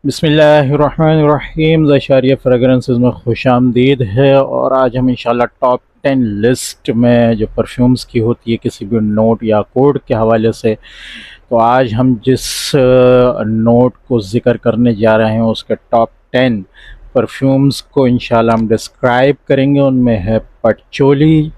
बिस्मिल्लाहिर्रहमानिर्रहीम। ज़शारिया फ्रेगरेंसेस में खुश आमदीद है। और आज हम इंशाल्लाह टॉप 10 लिस्ट में जो परफ्यूम्स की होती है किसी भी नोट या कोड के हवाले से, तो आज हम जिस नोट को ज़िक्र करने जा रहे हैं उसके टॉप 10 परफ्यूम्स को इंशाल्लाह हम डिस्क्राइब करेंगे। उनमें है पटचोली,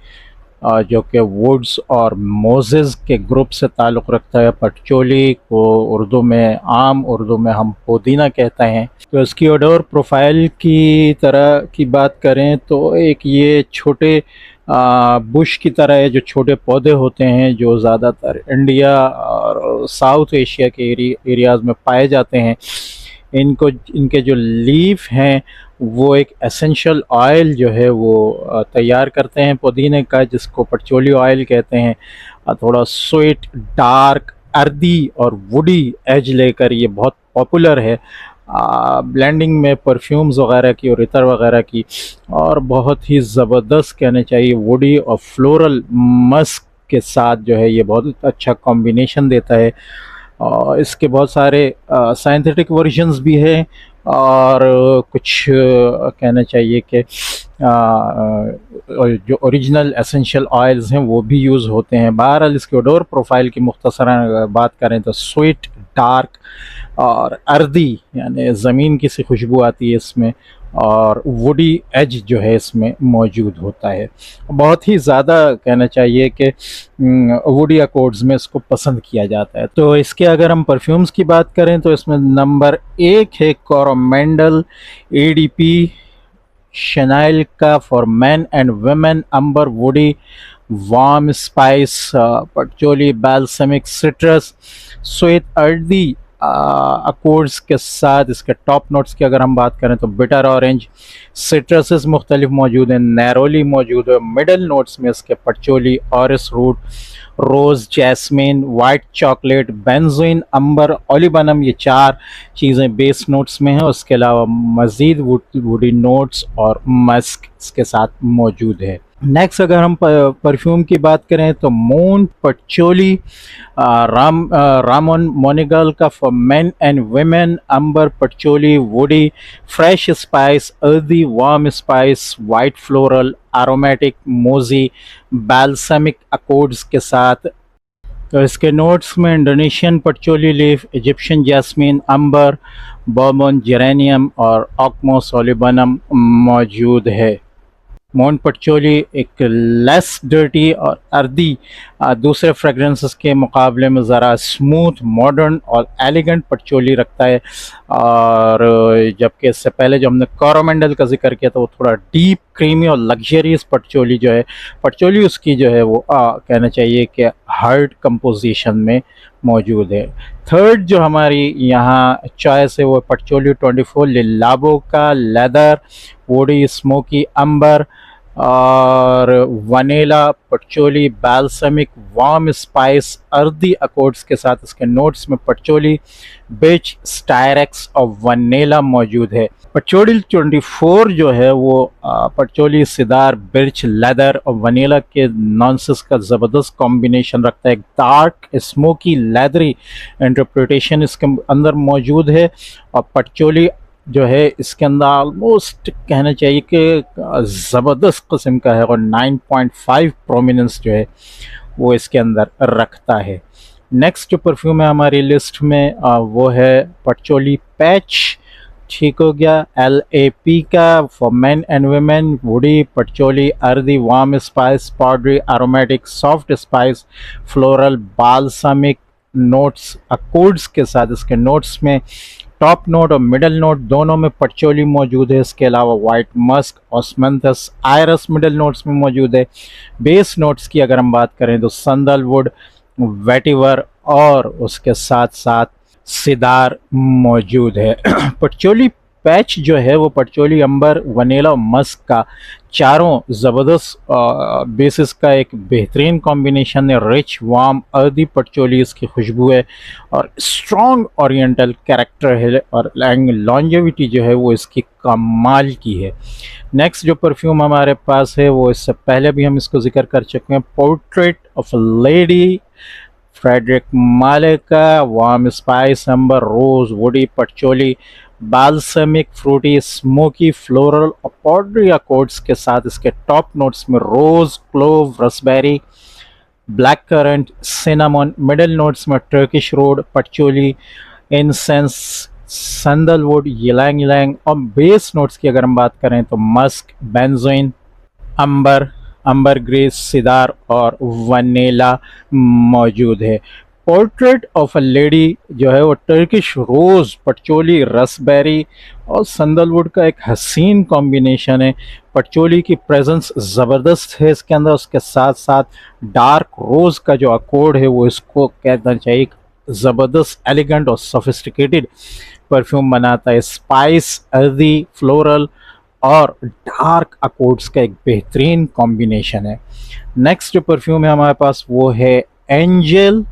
जो कि वुड्स और मोजेस के ग्रुप से ताल्लुक़ रखता है। पटचोली को उर्दू में, आम उर्दू में हम पुदीना कहते हैं। तो इसकी ओडोर प्रोफाइल की तरह की बात करें तो एक ये छोटे बुश की तरह है, जो छोटे पौधे होते हैं जो ज़्यादातर इंडिया और साउथ एशिया के एरियाज़ में पाए जाते हैं। इनको इनके जो लीफ हैं वो एक एसेंशियल ऑयल जो है वो तैयार करते हैं पुदीने का, जिसको पटचोली ऑयल कहते हैं। थोड़ा स्वीट, डार्क, अर्दी और वुडी एज लेकर ये बहुत पॉपुलर है ब्लेंडिंग में परफ्यूम्स वगैरह की और इतर वगैरह की। और बहुत ही ज़बरदस्त कहना चाहिए, वुडी और फ्लोरल मस्क के साथ जो है ये बहुत अच्छा कॉम्बिनेशन देता है। और इसके बहुत सारे साइंथेटिक वर्जन्स भी हैं और कुछ कहना चाहिए कि जो ओरिजिनल एसेंशियल ऑयल्स हैं वो भी यूज़ होते हैं। बहरहाल इसके ओडोर प्रोफाइल की मुख्तसरन बात करें तो स्वीट, डार्क और अर्दी, यानी ज़मीन की सी खुशबू आती है इसमें, और वुडी एज जो है इसमें मौजूद होता है। बहुत ही ज़्यादा कहना चाहिए कि वुडी अकॉर्ड्स में इसको पसंद किया जाता है। तो इसके अगर हम परफ्यूम्स की बात करें तो इसमें नंबर 1 है कोरोमेंडल एडीपी शनाइल का for man and women, amber, woody, warm spice, patchouli, balsamic, citrus, sweet, earthy accords के साथ। इसके टॉप नोट्स की अगर हम बात करें तो बिटर ऑरेंज, सिट्रसेस मुख्तलिफ मौजूद हैं, नैरोली मौजूद है। मिडल नोट्स में इसके पटचोली, ऑरिस रूट, रोज़, जैस्मिन, वाइट चॉकलेट, बेंजोइन, अंबर, ओलिबनम, ये 4 चीज़ें बेस नोट्स में हैं। उसके अलावा मज़ीद वुडी नोट्स और मस्क इसके साथ मौजूद है। नेक्स्ट अगर हम परफ्यूम की बात करें तो मून पटचोली रामन मोनिगल का for men and women, amber, patchouli, woody, fresh spice, earthy, warm spice, white floral, aromatic, mossy, balsamic accords के साथ। तो इसके नोट्स में Indonesian patchouli leaf, Egyptian jasmine, amber, bourbon, geranium और ऑक्मोस ओलिबनम मौजूद है। मोन पटचोली एक less dirty और अर्दी दूसरे फ्रेगरेंसेस के मुकाबले में ज़रा स्मूथ, मॉडर्न और एलिगेंट पटचोली रखता है। और जबकि इससे पहले जो हमने कोरोमेंडल का जिक्र किया था वो थोड़ा डीप, क्रीमी और लग्जरियस पटचोली जो है, पटचोली उसकी जो है वो कहना चाहिए कि हार्ड कंपोजिशन में मौजूद है। थर्ड जो हमारी यहाँ चॉइस है वो पटचोली 24 लिलाबो का लेदर, वुडी, स्मोकी, अंबर और vanilla, patchouli, balsamic, warm spice, earthy accords के साथ। इसके नोट्स में पटचोली, बिच, स्टायरेक्स और वनीला मौजूद है। पटचोली 24 जो है वो पटचोली, सिदार, बिर्च, लेदर और वनीला के नॉनसेस का ज़बरदस्त कॉम्बिनेशन रखता है। एक डार्क, स्मोकी, लेदरी इंटरप्रिटेशन इसके अंदर मौजूद है। और पटचोली जो है इसके अंदर ऑलमोस्ट कहना चाहिए कि ज़बरदस्त किस्म का है और 9.5 प्रोमिनेंस जो है वो इसके अंदर रखता है। नेक्स्ट जो परफ्यूम है हमारी लिस्ट में वो है पटचोली पैच, ठीक हो गया, LAP का for men and women, woody, patchouli, earthy, warm spice, powdery, aromatic, soft spice, floral, balsamic notes accords के साथ। इसके नोट्स में टॉप नोट और मिडल नोट दोनों में पटचोली मौजूद है। इसके अलावा white musk, osmanthus, iris middle notes में मौजूद है। बेस नोट्स की अगर हम बात करें तो संदलवुड, वेटिवर और उसके साथ साथ सिदार मौजूद है। पटचोली पैच जो है वो पटचोली, अंबर, वनीला और मस्क का चारों ज़बरदस्त बेसिस का एक बेहतरीन कॉम्बिनेशन है। रिच, वार्म, अर्दी पटचोली इसकी खुशबू है और स्ट्रॉन्ग ओरिएंटल कैरेक्टर है और लॉन्जेविटी जो है वो इसकी कमाल की है। नेक्स्ट जो परफ्यूम हमारे पास है वो इससे पहले भी हम इसको जिक्र कर चुके हैं, portrait of a lady, Frederic Malle का, warm spice, amber, rose, woody, patchouli, balsamic fruity smoky floral और पॉड्री अकॉर्ड्स के साथ इसके टॉप नोट्स में rose, clove, raspberry, black currant, cinnamon, middle notes में Turkish rose, patchouli, incense, sandalwood, ylang ylang और base notes की अगर हम बात करें तो musk, benzoin, amber, ambergris, cedar और वनीला मौजूद है। पोर्ट्रेट ऑफ अ लेडी जो है वो टर्किश रोज, पटचोली, रसबेरी और संदलवुड का एक हसीन कॉम्बिनेशन है। पटचोली की प्रेजेंस ज़बरदस्त है इसके अंदर, उसके साथ साथ डार्क रोज का जो अकॉर्ड है वो इसको कहना चाहिए एक ज़बरदस्त, एलिगेंट और सोफिस्टिकेटेड परफ्यूम बनाता है। स्पाइस, अर्दी, फ्लोरल और डार्क अकॉर्ड्स का एक बेहतरीन कॉम्बिनेशन है। नेक्स्ट जो परफ्यूम है हमारे पास वो है एंजल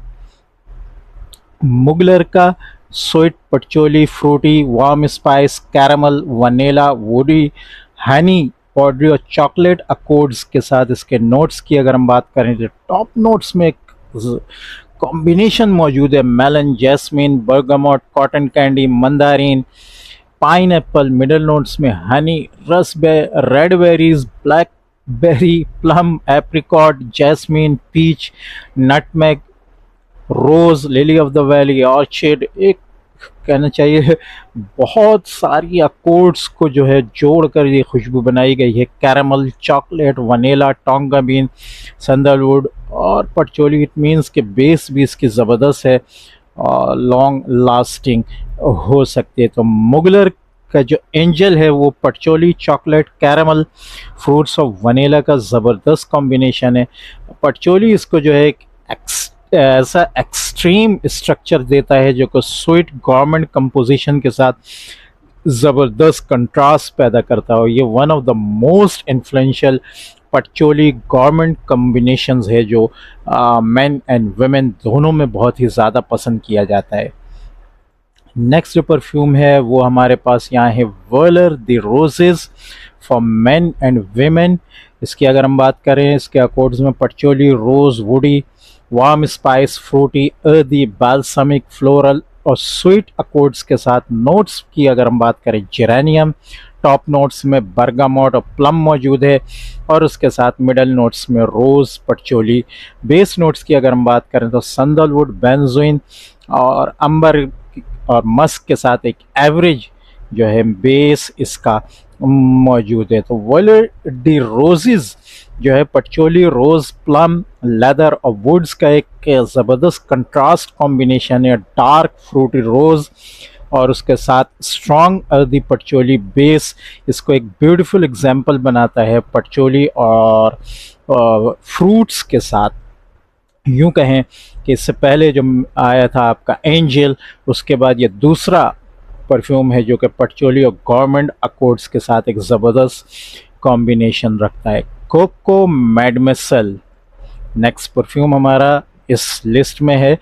मुगलर का। Sweet, patchouli, fruity, warm spice, caramel, vanilla, woody, honey, powdery और चॉकलेट अकॉर्ड्स के साथ इसके नोट्स की अगर हम बात करें तो टॉप नोट्स में एक कॉम्बिनेशन मौजूद है। Melon, jasmine, bergamot, cotton candy, mandarin, pineapple, middle notes में honey, red berries, blackberry, plum, apricot, jasmine, peach, nutmeg, rose, lily of the valley, orchid, एक कहना चाहिए बहुत सारी अकॉर्ड्स को जो है जोड़कर ये खुशबू बनाई गई है। Caramel, chocolate, vanilla, tonka bean, sandalwood और पटचोली। इट मीन्स के बेस भी इसकी ज़बरदस्त है और लॉन्ग लास्टिंग हो सकती है। तो मुगलर का जो एंजल है वो पटचोली, चॉकलेट, कैरमल, फ्रूट्स और वनीला का ज़बरदस्त कॉम्बिनेशन है। पटचोली इसको जो है एक ऐसा एक्सट्रीम स्ट्रक्चर देता है जो कि स्वीट गवर्नमेंट कंपोजिशन के साथ ज़बरदस्त कंट्रास्ट पैदा करता है। ये one of the most influential patchouli government combinations है जो मेन एंड वुमेन दोनों में बहुत ही ज़्यादा पसंद किया जाता है। नेक्स्ट जो परफ्यूम है वो हमारे पास यहाँ है Voleur de roses for men and women. इसकी अगर हम बात करें इसके अकॉर्ड्स में patchouli, rose, woody, warm spice, fruity, earthy, balsamic, floral और स्वीट अकॉर्ड्स के साथ नोट्स की अगर हम बात करें जेरेनियम, टॉप नोट्स में बर्गामोट और प्लम मौजूद है और उसके साथ मिडल नोट्स में रोज, पटचोली। बेस नोट्स की अगर हम बात करें तो सैंडलवुड, बेंजोइन और अंबर और मस्क के साथ एक एवरेज जो है बेस इसका मौजूद है। तो वर्लर द रोजेस जो है पटचोली, रोज, प्लम, लेदर और वुड्स का एक ज़बरदस्त कंट्रास्ट कॉम्बिनेशन है। डार्क फ्रूटी रोज और उसके साथ स्ट्रॉन्ग अर्दी पटचोली बेस इसको एक ब्यूटीफुल एग्जाम्पल बनाता है पटचोली और फ्रूट्स के साथ। यूँ कहें कि इससे पहले जो आया था आपका एंजल, उसके बाद ये दूसरा परफ्यूम है जो कि पटचोली और गवर्नमेंट अकॉर्ड्स के साथ एक ज़बरदस्त कॉम्बिनेशन रखता है। कोको मैडमेसल नेक्स्ट परफ्यूम हमारा इस लिस्ट में है।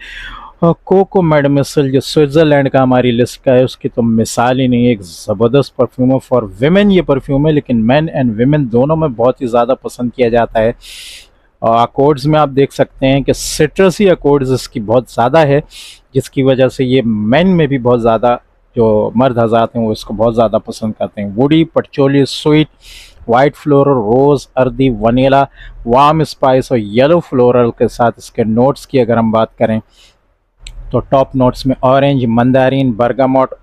कोको मैडमेसल जो स्विट्ज़रलैंड का हमारी लिस्ट का है उसकी तो मिसाल ही नहीं है। एक ज़बरदस्त परफ्यूम है फॉर विमेन ये परफ्यूम है, लेकिन मेन एंड विमेन दोनों में बहुत ही ज़्यादा पसंद किया जाता है। अकॉर्ड्स में आप देख सकते हैं कि सिट्रसी अकॉर्ड्स इसकी बहुत ज़्यादा है, जिसकी वजह से ये मेन में भी बहुत ज़्यादा जो मर्द हज़रात हैं वो इसको बहुत ज़्यादा पसंद करते हैं। वुडी, पटचोली, स्वीट, वाइट फ्लोरल, रोज़, अर्दी, वनीला, वार्म स्पाइस और येलो फ्लोरल के साथ इसके नोट्स की अगर हम बात करें तो टॉप नोट्स में orange, mandarin, bergamot,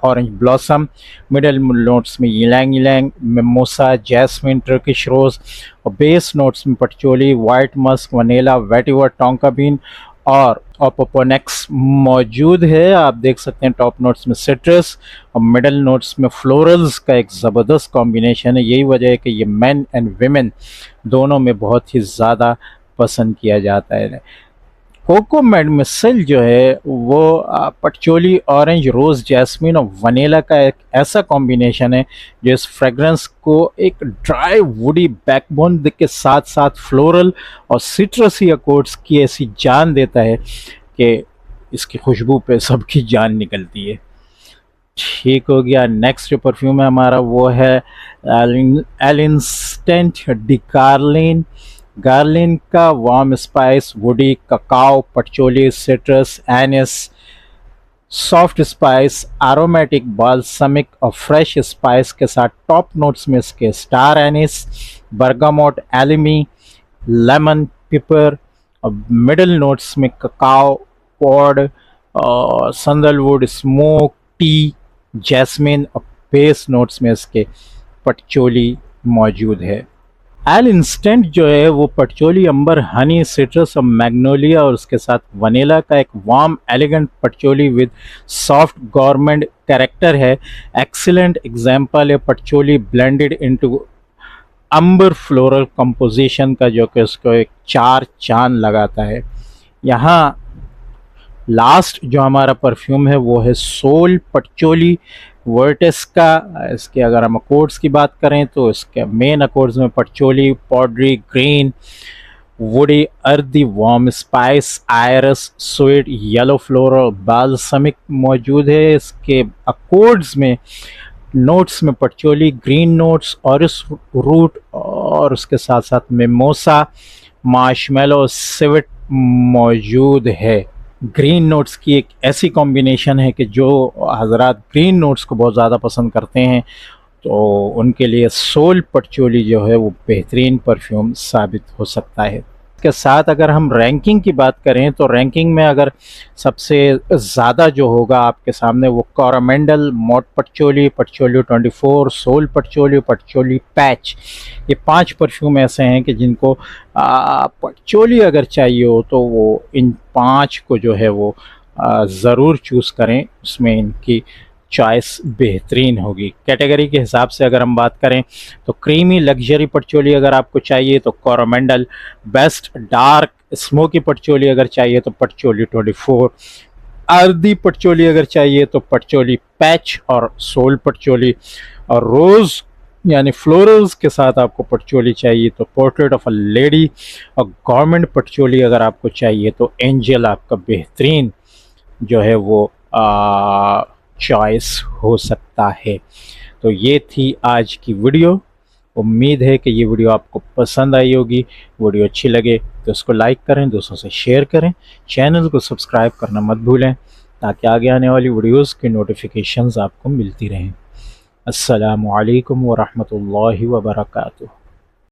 orange blossom, middle notes में ylang ylang, mimosa, jasmine, Turkish rose और बेस नोट्स में patchouli, white musk, vanilla, vetiver, tonka bean और ओपोपोनेक्स मौजूद है। आप देख सकते हैं टॉप नोट्स में सिट्रस और मिडल नोट्स में फ्लोरल्स का एक ज़बरदस्त कॉम्बिनेशन है। यही वजह है कि ये मेन एंड विमेन दोनों में बहुत ही ज़्यादा पसंद किया जाता है। कोको मैडमेसल जो है वो पटचोली, ऑरेंज, रोज़, जैस्मिन और वनीला का एक ऐसा कॉम्बिनेशन है जो इस फ्रेगरेंस को एक ड्राई वुडी बैकबोन के साथ साथ फ्लोरल और सिट्रसी अकॉर्ड्स की ऐसी जान देता है कि इसकी खुशबू पे सबकी जान निकलती है। ठीक हो गया। नेक्स्ट जो परफ्यूम है हमारा वो है एलिंस्टेंट डी कार्लिन। गार्लिन का warm spice, woody, cacao, patchouli, citrus, anise, soft spice, aromatic, balsamic और फ्रेश स्पाइस के साथ टॉप नोट्स में इसके star anise, bergamot, elemi, lemon, pepper और मिडिल नोट्स में ककाओ, पॉड और संदलवुड, स्मोक, टी, जैस्मिन और बेस नोट्स में इसके पटचोली मौजूद है। एल इंस्टेंट जो है वो पटचोली, अंबर, हनी, सिट्रस और मैग्नोलिया और उसके साथ वनीला का एक warm elegant patchouli with soft government character है। एक्सीलेंट एग्जाम्पल है patchouli blended into amber floral composition का, जो कि उसको एक चार चांद लगाता है। यहाँ लास्ट जो हमारा परफ्यूम है वो है सोल पटचोली वर्टेस का। इसके अगर हम अकॉर्ड्स की बात करें तो इसके मेन अकॉर्ड्स में patchouli, powdery, green, woody, earthy, warm spice, iris, sweet, yellow floral, balsamic मौजूद है। इसके अकॉर्ड्स में नोट्स में patchouli, green notes, orris root और उसके साथ साथ मिमोसा, मार्शमेलो, सिविट मौजूद है। ग्रीन नोट्स की एक ऐसी कॉम्बिनेशन है कि जो हजरात ग्रीन नोट्स को बहुत ज़्यादा पसंद करते हैं तो उनके लिए सोल पटचोली जो है वो बेहतरीन परफ्यूम साबित हो सकता है। इसके साथ अगर हम रैंकिंग की बात करें तो रैंकिंग में अगर सबसे ज़्यादा जो होगा आपके सामने वो कोरोमेंडल, मॉट पटचोली, पटचोली 24, सोल पटचोली, पटचोली पैच, ये 5 परफ्यूम ऐसे हैं कि जिनको पटचोली अगर चाहिए हो तो वो इन 5 को जो है वो ज़रूर चूज़ करें, उसमें इनकी चॉइस बेहतरीन होगी। कैटेगरी के हिसाब से अगर हम बात करें तो क्रीमी लग्जरी पटचोली अगर आपको चाहिए तो कोरोमेंडल बेस्ट, डार्क स्मोकी पटचोली अगर चाहिए तो पटचोली 24, अर्दी पटचोली अगर चाहिए तो पटचोली पैच और सोल पटचोली, और रोज़ यानी फ्लोरल्स के साथ आपको पटचोली चाहिए तो पोर्ट्रेट ऑफ अ लेडी, और गवर्नमेंट पटचोली अगर आपको चाहिए तो एंजल आपका बेहतरीन जो है वो चॉइस हो सकता है। तो ये थी आज की वीडियो। उम्मीद है कि ये वीडियो आपको पसंद आई होगी। वीडियो अच्छी लगे तो उसको लाइक करें, दोस्तों से शेयर करें, चैनल को सब्सक्राइब करना मत भूलें ताकि आगे आने वाली वीडियोस की नोटिफिकेशंस आपको मिलती रहें। अस्सलामु अलैकुम व रहमतुल्लाहि व बरकातुहू।